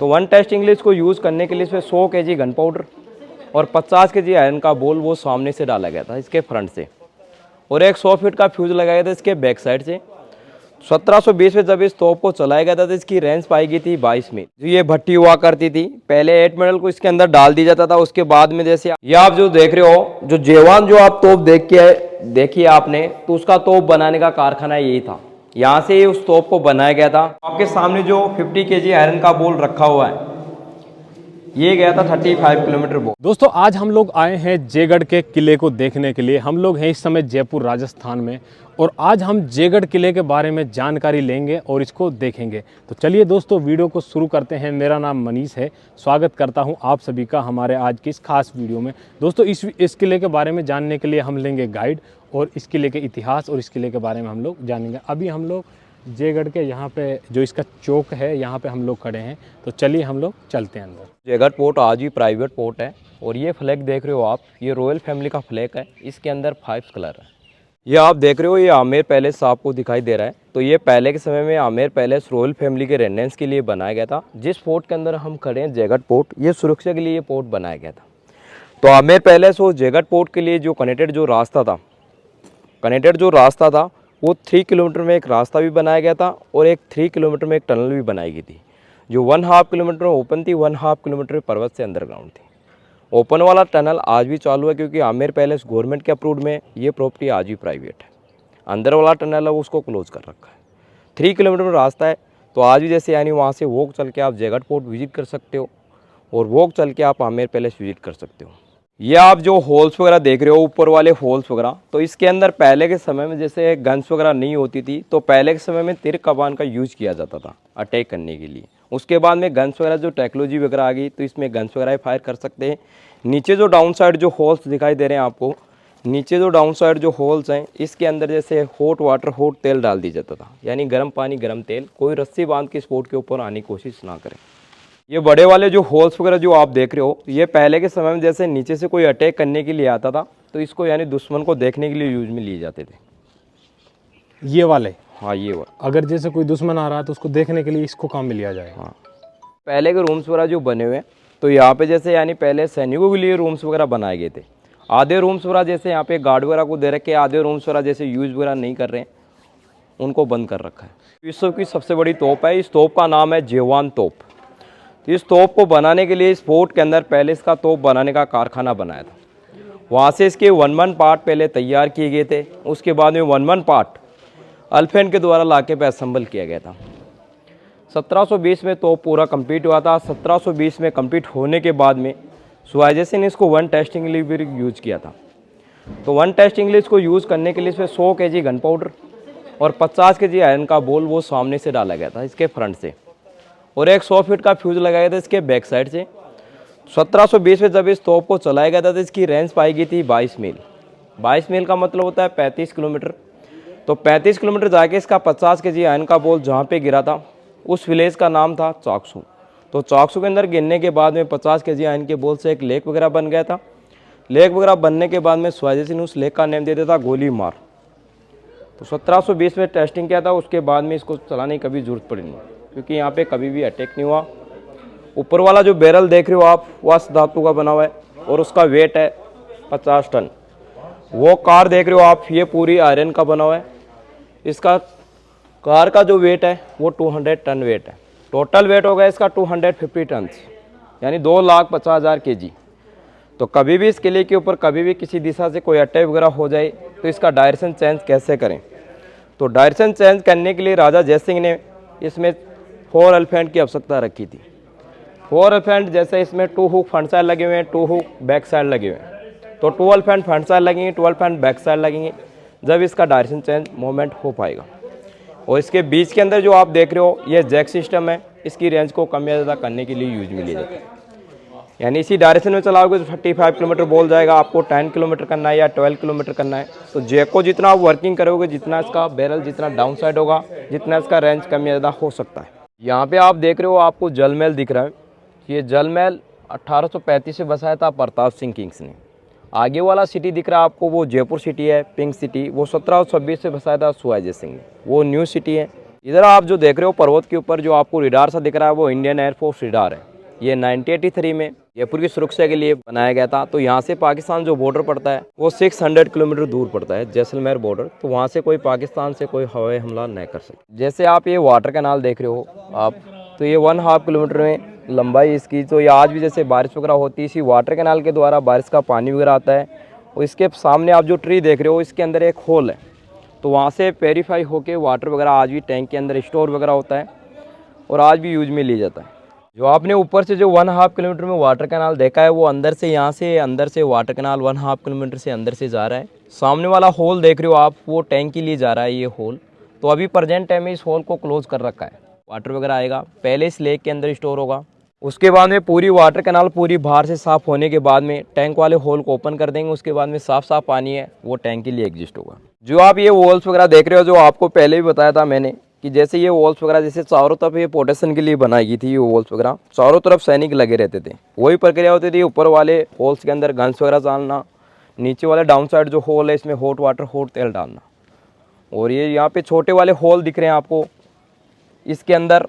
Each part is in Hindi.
तो वन टेस्ट इंग्लिश को यूज़ करने के लिए इसमें 100 kg गन पाउडर और 50 kg आयरन का बॉल वो सामने से डाला गया था इसके फ्रंट से, और एक 100 फीट का फ्यूज़ लगाया गया था इसके बैक साइड से। 1720 में जब इस तोप को चलाया गया था तो इसकी रेंज पाई गई थी 22 मील। जो ये भट्टी हुआ करती थी, पहले 8 मेडल को इसके अंदर डाल दिया जाता था, उसके बाद में जैसे ये आप जो देख रहे हो, जो जेवान जो आप तोप देखिए आपने, तो उसका तोप बनाने का कारखाना यही था, यहाँ से उस तोप को बनाया गया था। आपके सामने जो 50 kg आयरन का बॉल रखा हुआ है, ये गया था 35 किलोमीटर बॉल। दोस्तों आज हम लोग आए हैं जयगढ़ के किले को देखने के लिए। हम लोग हैं इस समय जयपुर राजस्थान में, और आज हम जयगढ़ किले के बारे में जानकारी लेंगे और इसको देखेंगे। तो चलिए दोस्तों वीडियो को शुरू करते हैं। मेरा नाम मनीष है, स्वागत करता हूं आप सभी का हमारे आज की इस खास वीडियो में। दोस्तों इस किले के बारे में जानने के लिए हम लेंगे गाइड, और इस किले के इतिहास और इस किले के बारे में हम लोग जानेंगे। अभी हम लोग जयगढ़ के यहाँ पे जो इसका चौक है, यहाँ पे हम लोग खड़े हैं। तो चलिए हम लोग चलते हैं अंदर। जयगढ़ पोर्ट आज भी प्राइवेट पोर्ट है, और ये फ्लैग देख रहे हो आप, ये रॉयल फैमिली का फ्लैग है। इसके अंदर 5 कलर है। ये आप देख रहे हो, ये आमेर पैलेस आपको दिखाई दे रहा है। तो ये पहले के समय में आमेर पैलेस रॉयल फैमिली के रेजिडेंस के लिए बनाया गया था। जिस पोर्ट के अंदर हम खड़े हैं जयगढ़ पोर्ट, ये सुरक्षा के लिए ये पोर्ट बनाया गया था। तो आमेर पैलेस और जयगढ़ पोर्ट के लिए जो कनेक्टेड जो रास्ता था वो 3 किलोमीटर में एक रास्ता भी बनाया गया था, और एक 3 किलोमीटर में एक टनल भी बनाई गई थी, जो 1.5 किलोमीटर ओपन थी, 1.5 किलोमीटर पर्वत से अंडरग्राउंड थी। ओपन वाला टनल आज भी चालू है, क्योंकि आमेर पैलेस गवर्नमेंट के अप्रूव्ड में, ये प्रॉपर्टी आज भी प्राइवेट है। अंदर वाला टनल है उसको क्लोज कर रखा है। 3 किलोमीटर में रास्ता है, तो आज भी जैसे यानी वहाँ से वॉक चल के आप जयगढ़ पोर्ट विजिट कर सकते हो, और वॉक चल के आप आमेर पैलेस विजिट कर सकते हो। ये आप जो हॉल्स वगैरह देख रहे हो, ऊपर वाले हॉल्स वगैरह, तो इसके अंदर पहले के समय में जैसे गन्स वगैरह नहीं होती थी, तो पहले के समय में तीर कमान का यूज़ किया जाता था अटैक करने के लिए। उसके बाद में गन्स वगैरह जो टेक्नोलॉजी वगैरह आ गई, तो इसमें गन्स वगैरह फायर कर सकते हैं। नीचे जो डाउन साइड जो होल्स दिखाई दे रहे हैं आपको, नीचे जो डाउन साइड जो होल्स हैं, इसके अंदर जैसे हॉट वाटर हॉट तेल डाल दिया जाता था, यानी गर्म पानी गर्म तेल। कोई रस्सी बांध के स्पोर्ट के ऊपर आने की कोशिश ना करें। ये बड़े वाले जो होल्स वगैरह जो आप देख रहे हो, ये पहले के समय में जैसे नीचे से कोई अटैक करने के लिए आता था, तो इसको यानी दुश्मन को देखने के लिए यूज में लिए जाते थे। ये वाले? हाँ, ये वाले। अगर जैसे कोई दुश्मन आ रहा है तो उसको देखने के लिए इसको काम में लिया जाए। हाँ, पहले के रूम्स वगैरह जो बने हुए हैं, तो यहाँ पे जैसे यानी पहले सैनिकों के लिए रूम्स वगैरह बनाए गए थे। आधे रूम्स वगैरह जैसे यहाँ पे गार्ड वगैरह को दे रखे, आधे रूम्स वगैरह जैसे यूज वगैरह नहीं कर रहे हैं, उनको बंद कर रखा है। विश्व की सबसे बड़ी तोप है, इस तोप का नाम है जेवान तोप। तो इस तोप को बनाने के लिए इस फोर्ट के अंदर पहले इसका तोप बनाने का कारखाना बनाया था। वहाँ से इसके 1-1 पार्ट पहले तैयार किए गए थे, उसके बाद में 1-1 पार्ट अल्फेन के द्वारा लाके पे असेंबल किया गया था। 1720 में तोप पूरा कंप्लीट हुआ था। 1720 में कंप्लीट होने के बाद में सुवाइजेसी ने इसको वन टेस्ट इंग्लिश भी यूज़ किया था। तो वन टेस्ट इंग्लिश को यूज़ करने के लिए इसमें 100 kg गन पाउडर और 50 kg आयरन का बॉल वो सामने से डाला गया था इसके फ्रंट से, और एक 100 फीट का फ्यूज़ लगाया था इसके बैक साइड से। 1720 में जब इस तोप को चलाया गया था तो इसकी रेंज पाई गई थी 22 मील। 22 मील का मतलब होता है 35 किलोमीटर। तो 35 किलोमीटर जाके इसका 50 kg आयरन का बॉल जहाँ पे गिरा था, उस विलेज का नाम था चाकसू। तो चाकसू के अंदर गिरने के बाद में 50 kg आयरन के बॉल से एक लेक वगैरह बन गया था। लेक वगैरह बनने के बाद में शिवाजी ने उस लेक का नेम दे दिया था गोली मार। तो 1720 में टेस्टिंग किया था, उसके बाद में इसको चलाने की कभी जरूरत पड़ी नहीं, क्योंकि यहाँ पे कभी भी अटैक नहीं हुआ। ऊपर वाला जो बैरल देख रहे हो आप, वह धातु का बना हुआ है और उसका वेट है 50 टन। वो कार देख रहे हो आप, ये पूरी आयरन का बना हुआ है। इसका कार का जो वेट है वो 200 टन वेट है। टोटल वेट हो गया इसका 250 टन, यानी 2,50,000 kg। तो कभी भी इस किले के ऊपर कभी भी किसी दिशा से कोई अटैक वगैरह हो जाए तो इसका डायरेक्शन चेंज कैसे करें। तो डायरेक्शन चेंज करने के लिए राजा जयसिंह ने इसमें 4 एलिफेंट की आवश्यकता रखी थी। 4 एलिफेंट जैसे इसमें 2 हुक फ्रंट साइड लगे हुए हैं, 2 हुक बैक साइड लगे हुए हैं। तो 2 एलिफेंट फ्रंट साइड लगेंगे, 2 एलिफेंट बैक साइड लगेंगे, जब इसका डायरेक्शन चेंज मूवमेंट हो पाएगा। और इसके बीच के अंदर जो आप देख रहे हो, ये जैक सिस्टम है। इसकी रेंज को कम या ज़्यादा करने के लिए यूज में लिया जाता है। यानी इसी डायरेक्शन में चलाओगे तो 35 किलोमीटर बोल जाएगा। आपको 10 किलोमीटर करना है या 12 किलोमीटर करना है, तो जैक को जितना आप वर्किंग करोगे, जितना इसका बैरल जितना डाउन साइड होगा, जितना इसका रेंज कम या ज़्यादा हो सकता है। यहाँ पे आप देख रहे हो, आपको जल महल दिख रहा है। ये जल महल 1835 से बसाया था प्रताप सिंह किंग्स ने। आगे वाला सिटी दिख रहा है आपको, वो जयपुर सिटी है, पिंक सिटी, वो 1726 से बसाया था शिवाजी सिंह ने, वो न्यू सिटी है। इधर आप जो देख रहे हो पर्वत के ऊपर जो आपको रिडार सा दिख रहा है वो इंडियन एयरफोर्स रिडार है। ये 1983 में जयपुर की सुरक्षा के लिए बनाया गया था। तो यहाँ से पाकिस्तान जो बॉर्डर पड़ता है वो 600 किलोमीटर दूर पड़ता है, जैसलमेर बॉर्डर। तो वहाँ से कोई पाकिस्तान से कोई हवाई हमला नहीं कर सकते। जैसे आप ये वाटर कैनाल देख रहे हो आप, तो ये 1.5 किलोमीटर में लंबाई इसकी। तो ये आज भी जैसे बारिश वगैरह होती है इसी वाटर कैनाल के द्वारा बारिश का पानी वगैरह आता है। और इसके सामने आप जो ट्री देख रहे हो इसके अंदर एक होल है, तो वहाँ से प्योरीफाई होके वाटर वगैरह आज भी टैंक के अंदर स्टोर वगैरह होता है और आज भी यूज में लिया जाता है। जो आपने ऊपर से जो 1.5 किलोमीटर में वाटर कैनाल देखा है वो अंदर से यहाँ से अंदर से वाटर कैनाल 1.5 किलोमीटर से अंदर से जा रहा है। सामने वाला होल देख रहे हो आप, वो टैंक के लिए जा रहा है ये होल। तो अभी प्रेजेंट टाइम में इस होल को क्लोज कर रखा है। वाटर वगैरह आएगा पहले इस लेक के अंदर स्टोर होगा, उसके बाद में पूरी वाटर कैनाल पूरी बाहर से साफ़ होने के बाद में टैंक वाले होल को ओपन कर देंगे। उसके बाद में साफ पानी है वो टैंक के लिए एग्जिस्ट होगा। जो आप ये वॉल्स वगैरह देख रहे हो, जो आपको पहले भी बताया था मैंने कि जैसे ये वॉल्स वगैरह जैसे चारों तरफ ये प्रोटेक्शन के लिए बनाई गई थी। ये वॉल्स वगैरह चारों तरफ सैनिक लगे रहते थे, वही प्रक्रिया होती थी। ऊपर वाले होल्स के अंदर गन्स वगैरह डालना, नीचे वाले डाउन साइड जो होल है इसमें हॉट वाटर हॉट तेल डालना। और ये यहाँ पे छोटे वाले होल दिख रहे हैं आपको, इसके अंदर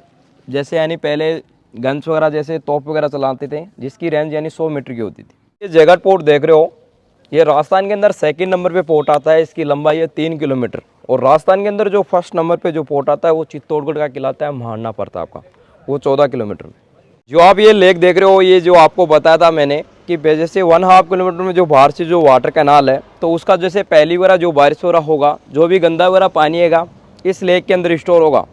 जैसे यानी पहले गन्स वगैरह जैसे तोप वगैरह चलाते थे जिसकी रेंज यानी 100 मीटर की होती थी। ये जयगढ़ पोर्ट देख रहे हो, ये राजस्थान के अंदर सेकंड नंबर पे पोर्ट आता है। इसकी लंबाई है 3 किलोमीटर। और राजस्थान के अंदर जो फर्स्ट नंबर पे जो पोर्ट आता है वो चित्तौड़गढ़ का कहलाता है महाराणा प्रताप का, वो 14 किलोमीटर में। जो आप ये लेक देख रहे हो, ये जो आपको बताया था मैंने कि जैसे 1.5 किलोमीटर में जो बाहर से जो वाटर कैनाल है, तो उसका जैसे पहली बार जो बारिश वगैरह होगा, जो भी गंदा वगैरह पानी आएगा इस लेक के अंदर स्टोर होगा।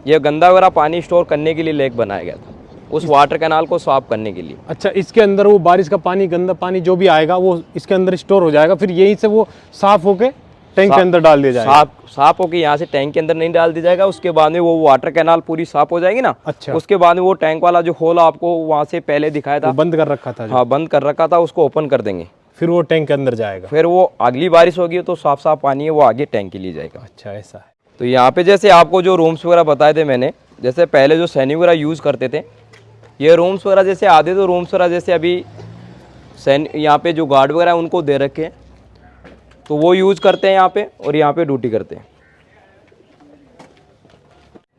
ये गंदा वगैरह पानी स्टोर करने के लिए लेक बनाया गया था, उस वाटर कैनाल को साफ करने के लिए। अच्छा, इसके अंदर वो बारिश का पानी, गंदा पानी जो भी आएगा वो इसके अंदर स्टोर हो जाएगा, फिर यहीं से वो साफ होके टैंक के अंदर डाल दिया जाएगा। साफ होके यहाँ से टैंक के अंदर नहीं डाल दिया जाएगा। उसके बाद में वो वाटर कैनाल पूरी साफ हो जाएगी ना। अच्छा, उसके बाद में वो टैंक वाला जो होल आपको वहाँ से पहले दिखाया था, बंद कर रखा था। हाँ, बंद कर रखा था, उसको ओपन कर देंगे। फिर वो टैंक के अंदर जाएगा। फिर वो अगली बारिश होगी तो साफ पानी है वो आगे टैंक के लिए जाएगा। अच्छा, ऐसा है। तो यहाँ पे जैसे आपको जो रूम्स वगैरह बताए थे मैंने, जैसे पहले जो सैनिक वगैरह यूज़ करते थे, ये रूम्स वगैरह जैसे आधे तो रूम्स वगैरह जैसे अभी यहाँ पे जो गार्ड वगैरह उनको दे रखे हैं, तो वो यूज़ करते हैं यहाँ पे और यहाँ पे ड्यूटी करते हैं।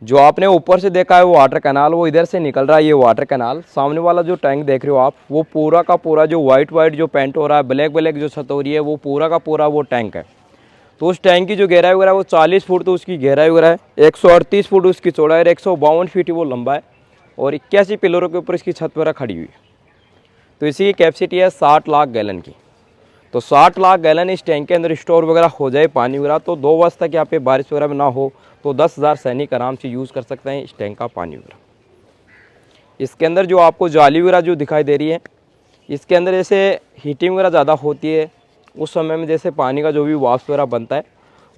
जो आपने ऊपर से देखा है वो वाटर कैनाल, वो इधर से निकल रहा है। ये वाटर कैनाल सामने वाला जो टैंक देख रहे हो आप, वो पूरा का पूरा जो वाइट जो पेंट हो रहा है, ब्लैक जो छत हो रही है, वो पूरा का पूरा वो टैंक है। तो उस टैंक की जो गहराई वगैरह वो 40 फुट तो उसकी गहराई वगैरह है, 138 फुट उसकी चौड़ाई है, 152 फीट वो लंबा है और 81 पिलरों के ऊपर इसकी छत वगैरह खड़ी हुई है। तो इसी की कैपेसिटी है 60 लाख गैलन की। तो 60 लाख गैलन इस टैंक के अंदर स्टोर वगैरह हो जाए पानी वगैरह, तो 2 वर्ष तक यहाँ पे बारिश वगैरह में ना हो तो 10,000 सैनिक आराम से यूज़ कर सकते हैं इस टैंक का पानी वगैरह। इसके अंदर जो आपको जाली वगैरह जो दिखाई दे रही है, इसके अंदर जैसे हीटिंग वगैरह ज़्यादा होती है उस समय में, जैसे पानी का जो भी वाष्प वगैरह बनता है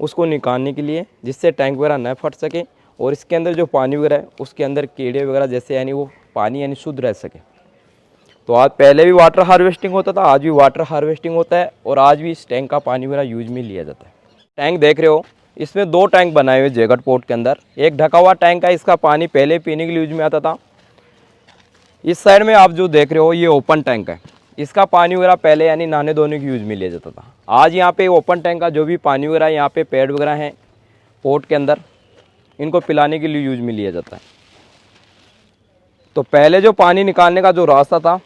उसको निकालने के लिए, जिससे टैंक वगैरह न फट सके और इसके अंदर जो पानी वगैरह है उसके अंदर कीड़े वगैरह जैसे यानी वो पानी यानी शुद्ध रह सके। तो आज पहले भी वाटर हार्वेस्टिंग होता था, आज भी वाटर हार्वेस्टिंग होता है और आज भी इस टैंक का पानी वगैरह यूज में लिया जाता है। टैंक देख रहे हो, इसमें 2 टैंक बनाए हुए जयगढ़ पोर्ट के अंदर। एक ढका हुआ टैंक है, इसका पानी पहले पीने के लिए यूज में आता था। इस साइड में आप जो देख रहे हो ये ओपन टैंक है, इसका पानी वगैरह पहले यानी नहाने धोने की यूज में लिया जाता था। आज यहाँ पे ओपन टैंक का जो भी पानी वगैरह यहाँ पे पेड़ वगैरह हैं पोर्ट के अंदर, इनको पिलाने के लिए यूज में लिया जाता है। तो पहले जो पानी निकालने का जो रास्ता था,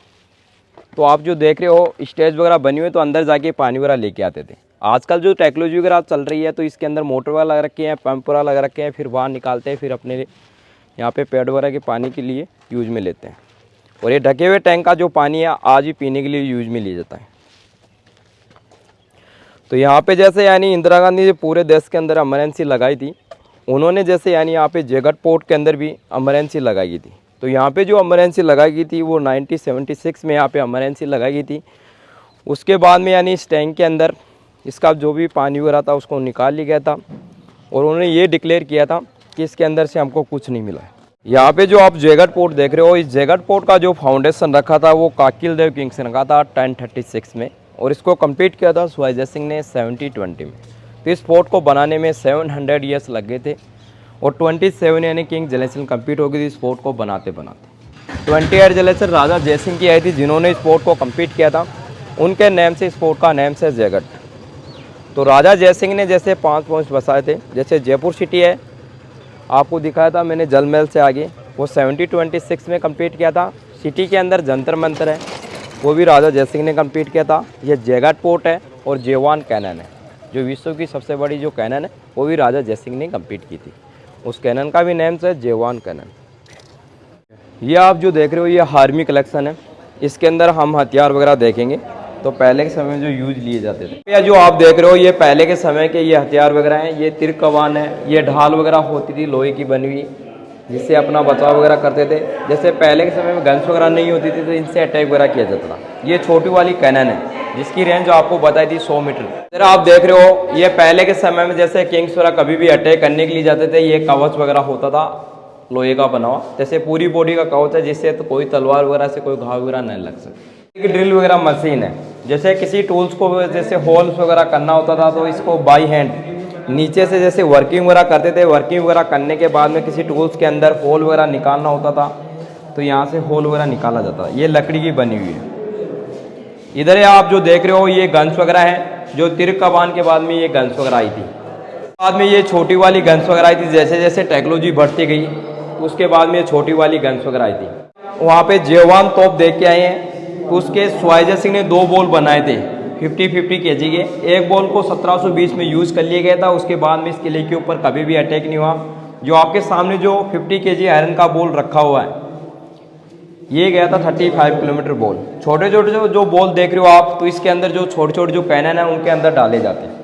तो आप जो देख रहे हो स्टेज वगैरह बनी हुई, तो अंदर जाके पानी वगैरह लेके आते थे। आजकल जो टेक्नोलॉजी वगैरह चल रही है, तो इसके अंदर मोटर वगैरह लगा रखे हैं, पंप वगैरह लगा रखे हैं, फिर बाहर निकालते हैं, फिर अपने यहाँ पे पेड़ वगैरह के पानी के लिए यूज में लेते हैं। और ये ढके हुए टैंक का जो पानी है आज भी पीने के लिए यूज में लिया जाता है। तो यहाँ पे जैसे यानी इंदिरा गांधी ने पूरे देश के अंदर एमरजेंसी लगाई थी, उन्होंने जैसे यानी यहाँ पे जयगढ़ पोर्ट के अंदर भी एमरजेंसी लगाई गई थी। तो यहाँ पे जो एमरजेंसी लगाई गई थी वो 1976 में यहाँ पे एमरजेंसी लगाई गई थी। उसके बाद में यानी इस टैंक के अंदर इसका जो भी पानी वगैरह था उसको निकाल लिया गया था और उन्होंने ये डिक्लेयर किया था कि इसके अंदर से हमको कुछ नहीं मिला है। यहाँ पे जो आप जयगढ़ पोर्ट देख रहे हो, इस जयगढ़ पोर्ट का जो फाउंडेशन रखा था वो काकिल देव किंग्स ने रखा था 1036 में, और इसको कंप्लीट किया था सुहाई सिंह ने 7020 में। तो इस पोर्ट को बनाने में 700 ईयर्स लग गए थे और 27 यानी किंग जनरेशन कंप्लीट हो गई थी इस पोर्ट को बनाते बनाते। 28 जनरेशन राजा जयसिंह की आई थी जिन्होंने इस पोर्ट को कंप्लीट किया था, उनके नेम से इस पोर्ट का नेम से जयगढ़। तो राजा जयसिंह ने जैसे 5 पॉइंट्स बसाए थे, जैसे जयपुर सिटी है, आपको दिखाया था मैंने जल महल से आगे, वो 1726 में कंप्लीट किया था। सिटी के अंदर जंतर मंतर है, वो भी राजा जयसिंह ने कंप्लीट किया था। ये जयगढ़ पोर्ट है और जेवान कैनन है, जो विश्व की सबसे बड़ी जो कैनन है वो भी राजा जयसिंह ने कंप्लीट की थी। उस कैनन का भी नेम है जेवान कैनन। ये आप जो देख रहे हो ये आर्मी कलेक्शन है, इसके अंदर हम हथियार वगैरह देखेंगे। तो पहले के समय में जो यूज लिए जाते थे, या जो आप देख रहे हो ये पहले के समय के ये हथियार वगैरह हैं। ये तीर कमान है, ये ढाल वगैरह होती थी लोहे की बनी हुई, जिससे अपना बचाव वगैरह करते थे। जैसे पहले के समय में गन्स वगैरह नहीं होती थी तो इनसे अटैक वगैरह किया जाता था। ये छोटी वाली कैनन है जिसकी रेंज जो आपको बताई थी 100 मीटर। जरा आप देख रहे हो ये पहले के समय में जैसे किंग्स वगैरह कभी भी अटैक करने के लिए जाते थे, ये कवच वगैरह होता था लोहे का बना हुआ, जैसे पूरी बॉडी का कवच है, जिससे तो कोई तलवार वगैरह से कोई घाव वगैरह नहीं लग सकता। ड्रिल वगैरह मशीन है, जैसे किसी टूल्स को जैसे होल्स वगैरह करना होता था तो इसको बाई हैंड नीचे से जैसे वर्किंग वगैरह करते थे। वर्किंग वगैरह करने के बाद में किसी टूल्स के अंदर होल वगैरह निकालना होता था तो यहाँ से होल वगैरह निकाला जाता है। ये लकड़ी की बनी हुई है। इधर ये आप जो देख रहे हो ये गन्स वगैरह है, जो तीर कमान के बाद में ये गन्स वगैरह आई थी। बाद में ये छोटी वाली गन्स वगैरह आई थी। जैसे जैसे टेक्नोलॉजी बढ़ती गई उसके बाद में ये छोटी वाली गन्स वगैरह आई थी। वहाँ पे जेवान तोप देख के आए हैं, तो उसके स्वाइजर सिंह ने 2 बॉल बनाए थे 50-50 kg के। एक बॉल को 1720 में यूज़ कर लिया गया था। उसके बाद में इस किले के ऊपर कभी भी अटैक नहीं हुआ। जो आपके सामने जो 50 kg आयरन का बॉल रखा हुआ है ये गया था 35 किलोमीटर बॉल। छोटे छोटे जो बॉल देख रहे हो आप, तो इसके अंदर जो छोटे छोटे जो कैनन है उनके अंदर डाले जाते हैं।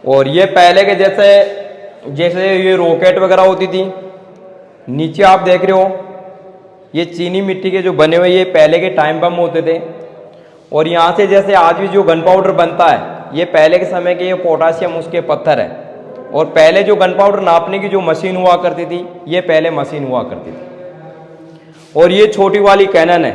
और ये पहले के जैसे ये रॉकेट वगैरह होती थी। नीचे आप देख रहे हो ये चीनी मिट्टी के जो बने हुए ये पहले के टाइम बम होते थे। और यहाँ से जैसे आज भी जो गन पाउडर बनता है ये पहले के समय के ये पोटाशियम उसके पत्थर है। और पहले जो गन पाउडर नापने की जो मशीन हुआ करती थी ये पहले मशीन हुआ करती थी। और ये छोटी वाली कैनन है,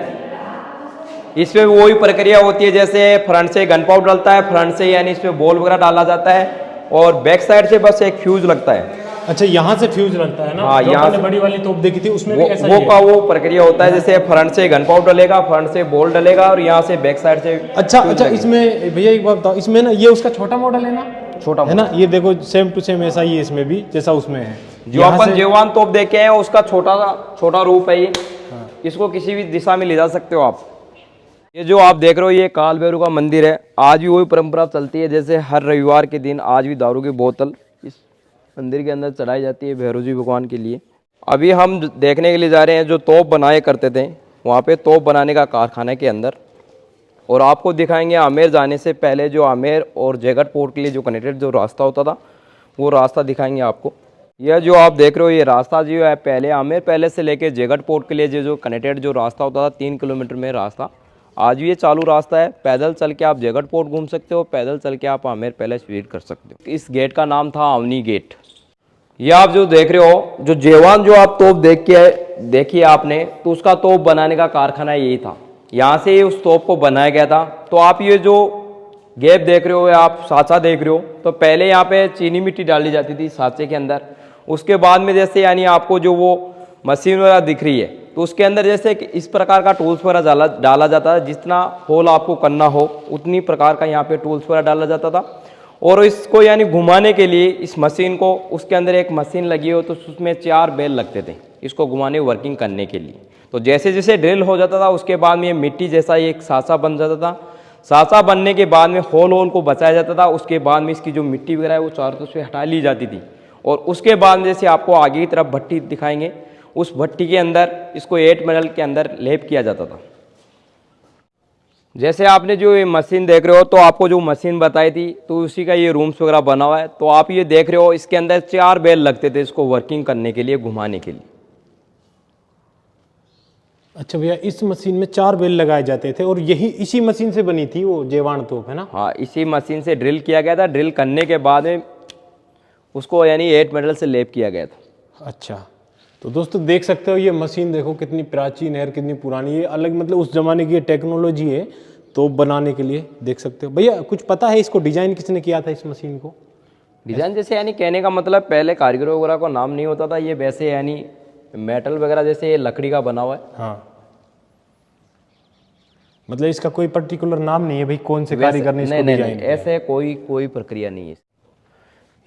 इसमें भी वही प्रक्रिया होती है जैसे फ्रंट से गन पाउडर डलता है, फ्रंट से यानी इसमें बॉल वगैरह डाला जाता है और बैक साइड से बस एक फ्यूज लगता है। अच्छा, यहाँ से फ्यूज लगता है ना? हाँ, जो यहाँ से बड़ी वाली तोप देखी थी उसमें वो, भी ऐसा वो का वो प्रक्रिया होता है। जैसे फ्रंट से गन पाउडर डलेगा, फ्रंट से बॉल डलेगा और यहाँ से बैक साइड से। अच्छा, इसमें भैया एक बात बताओ, इसमें ना ये उसका छोटा मॉडल है ना? छोटा है ना, ये देखो सेम टू सेम ऐसा ही है इसमें भी जैसा उसमें है। जो अपन जेवान तोप देखे हैं उसका छोटा रूप है ये। इसको किसी भी दिशा में ले जा सकते हो आप। ये जो आप देख रहे हो ये काल भैरव का मंदिर है। आज भी वही परंपरा चलती है, जैसे हर रविवार के दिन आज भी दारू की बोतल इस मंदिर के अंदर चढ़ाई जाती है भैरव जी भगवान के लिए। अभी हम देखने के लिए जा रहे हैं जो तोप बनाए करते थे वहाँ पे तोप बनाने का कारखाने के अंदर। और आपको दिखाएंगे आमेर जाने से पहले जो आमेर और जयगढ़ पोर्ट के लिए जो कनेक्टेड जो रास्ता होता था वो रास्ता दिखाएंगे आपको। यह जो आप देख रहे हो ये रास्ता जो है पहले आमेर पैलेस से लेके जयगढ़ पोर्ट के लिए जो कनेक्टेड जो रास्ता होता था 3 किलोमीटर में रास्ता, आज भी ये चालू रास्ता है। पैदल चल के आप जयगढ़ पोर्ट घूम सकते हो, पैदल चल के आप आमेर पैलेस विजिट कर सकते हो। इस गेट का नाम था अवनी गेट। ये आप जो देख रहे हो जो जेवान जो आप तोप देखिए आपने, तो उसका तोप बनाने का कारखाना यही था। यहाँ से उस तोप को बनाया गया था। तो आप ये जो गैप देख रहे हो या आप साँचा देख रहे हो, तो पहले यहाँ पे चीनी मिट्टी डाली जाती थी साँचे के अंदर। उसके बाद में जैसे यानी आपको जो वो मशीन वगैरह दिख रही है तो उसके अंदर जैसे इस प्रकार का टूल्स वगैरह डाला जाता है। जितना होल आपको करना हो उतनी प्रकार का यहाँ पे टूल्स वगैरह डाला जाता था। और इसको यानी घुमाने के लिए इस मशीन को, उसके अंदर एक मशीन लगी हो तो उसमें 4 बैल लगते थे इसको घुमाने वर्किंग करने के लिए। तो जैसे जैसे ड्रिल हो जाता था उसके बाद में ये मिट्टी जैसा एक साँचा बन जाता था। साँचा बनने के बाद में होल को बचाया जाता था। उसके बाद में इसकी जो मिट्टी वगैरह है वो चारों तरफ से हटा ली जाती थी। और उसके बाद जैसे आपको आगे की तरफ भट्टी दिखाएंगे, उस भट्टी के अंदर इसको 8 मेटल के अंदर लेप किया जाता था। जैसे आपने जो ये मशीन देख रहे हो तो आपको जो मशीन बताई थी तो उसी का ये रूम्स वगैरह बना हुआ है। तो आप ये देख रहे हो इसके अंदर 4 बैल लगते थे इसको वर्किंग करने के लिए, घुमाने के लिए। अच्छा भैया, इस मशीन में 4 बैल लगाए जाते थे और यही इसी मशीन से बनी थी वो जेवान तोप, है ना? हाँ, इसी मशीन से ड्रिल किया गया था। ड्रिल करने के बाद में उसको यानी 8 मेटल से लेप किया गया था। अच्छा, तो दोस्तों देख सकते हो ये मशीन देखो कितनी प्राचीन है, कितनी पुरानी है। अलग मतलब उस जमाने की टेक्नोलॉजी है तोप बनाने के लिए, देख सकते हो। भैया कुछ पता है इसको डिजाइन किसने किया था इस मशीन को? डिजाइन जैसे यानी कहने का मतलब पहले कारीगरों वगैरह को नाम नहीं होता था। ये वैसे यानी मेटल वगैरह जैसे ये लकड़ी का बना हुआ है। हाँ, मतलब इसका कोई पर्टिकुलर नाम नहीं है भाई, कौन से कारीगर ने इसको नहीं नहीं डिजाइन नहीं, किया? ऐसे कोई प्रक्रिया नहीं है।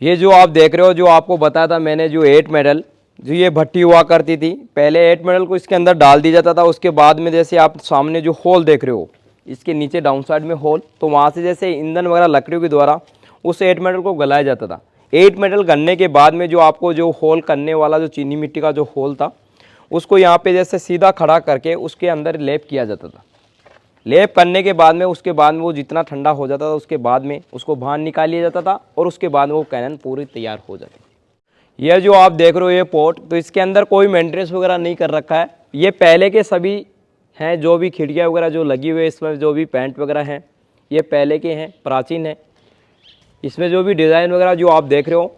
ये जो आप देख रहे हो, जो आपको बताया था मैंने, जो 8 मेडल जो ये भट्टी हुआ करती थी, पहले 8 मेडल को इसके अंदर डाल दिया जाता था। उसके बाद में जैसे आप सामने जो होल देख रहे हो, इसके नीचे डाउन साइड में होल, तो वहाँ से जैसे ईंधन वगैरह लकड़ियों के द्वारा उस 8 मेडल को गलाया जाता था। 8 मेडल गलने के बाद में जो आपको जो होल करने वाला जो चीनी मिट्टी का जो होल था, उसको यहाँ पे जैसे सीधा खड़ा करके उसके अंदर लेप किया जाता था। लेप करने के बाद में उसके बाद में वो जितना ठंडा हो जाता था, उसके बाद में उसको बाहर निकाल लिया जाता था और उसके बाद में वो कैनन पूरी तैयार हो जाती थी। ये जो आप देख रहे हो ये पोर्ट, तो इसके अंदर कोई मेंटेनेंस वगैरह नहीं कर रखा है। ये पहले के सभी हैं, जो भी खिड़कियाँ वगैरह जो लगी हुई है इसमें, जो भी पेंट वगैरह हैं, ये पहले के हैं, प्राचीन है। इसमें जो भी डिज़ाइन वगैरह जो आप देख रहे हो,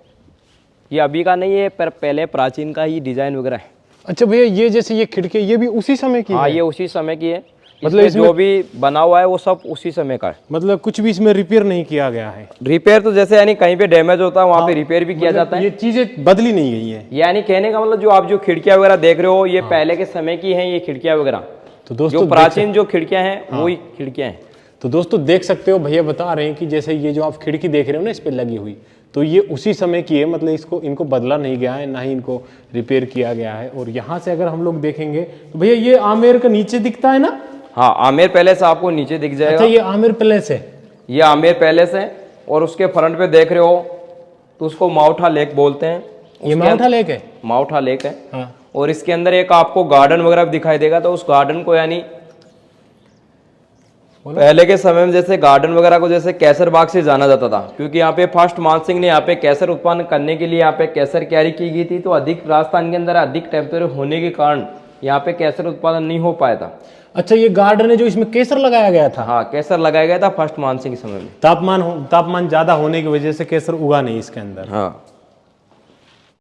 ये अभी का नहीं है, पर पहले प्राचीन का ही डिज़ाइन वगैरह है। अच्छा भैया, ये जैसे ये खिड़की ये भी उसी समय की हाँ, है? ये उसी समय की है। मतलब मतलब जो भी बना हुआ है वो सब उसी समय का है। मतलब कुछ भी इसमें रिपेयर नहीं किया गया है? रिपेयर तो जैसे यानी कहीं पे डैमेज होता है वहाँ पे रिपेयर भी किया मतलब जाता है। ये चीजें बदली नहीं गई है? यानी कहने का मतलब, जो आप जो खिड़कियाँ वगैरह देख रहे हो, ये पहले के समय की हैं ये खिड़कियाँ वगैरह। तो दोस्तों जो प्राचीन जो खिड़कियाँ हैं वही खिड़कियाँ हैं। तो दोस्तों देख सकते हो, भैया बता रहे हैं कि जैसे ये जो आप खिड़की देख रहे हो ना इस पे लगी हुई, तो ये उसी समय की है। मतलब इनको बदला नहीं गया है, ना ही इनको रिपेयर किया गया है। और यहाँ से अगर हम लोग देखेंगे तो भैया ये आमेर का नीचे दिखता है ना? हाँ, आमेर पैलेस आपको नीचे दिख जाएगा। अच्छा, ये आमेर पैलेस है? ये आमेर पैलेस है, और उसके फ्रंट पे देख रहे हो तो उसको माउठा लेक बोलते हैं। ये माउठा लेक है? माउठा लेक है। हाँ। और इसके अंदर एक आपको गार्डन वगैरह भी दिखाई देगा। तो उस गार्डन को, यानी पहले के समय में जैसे गार्डन वगैरह को जैसे कैसर बाग से जाना जाता था, क्योंकि यहाँ पे फर्स्ट मान सिंह ने यहाँ पे कैसर उत्पन्न करने के लिए यहाँ पे कैसर कैरी की गई थी। तो अधिक राजस्थान के अंदर अधिक टेम्परेचर होने के कारण यहाँ पे कैसर उत्पादन नहीं हो पाया था। अच्छा, ये गार्डन है जो इसमें केसर लगाया गया था? हाँ, कैसर लगाया गया था फर्स्ट मान सिंह के समय में। तापमान ज्यादा होने की वजह से केसर उगा नहीं इसके अंदर। हाँ।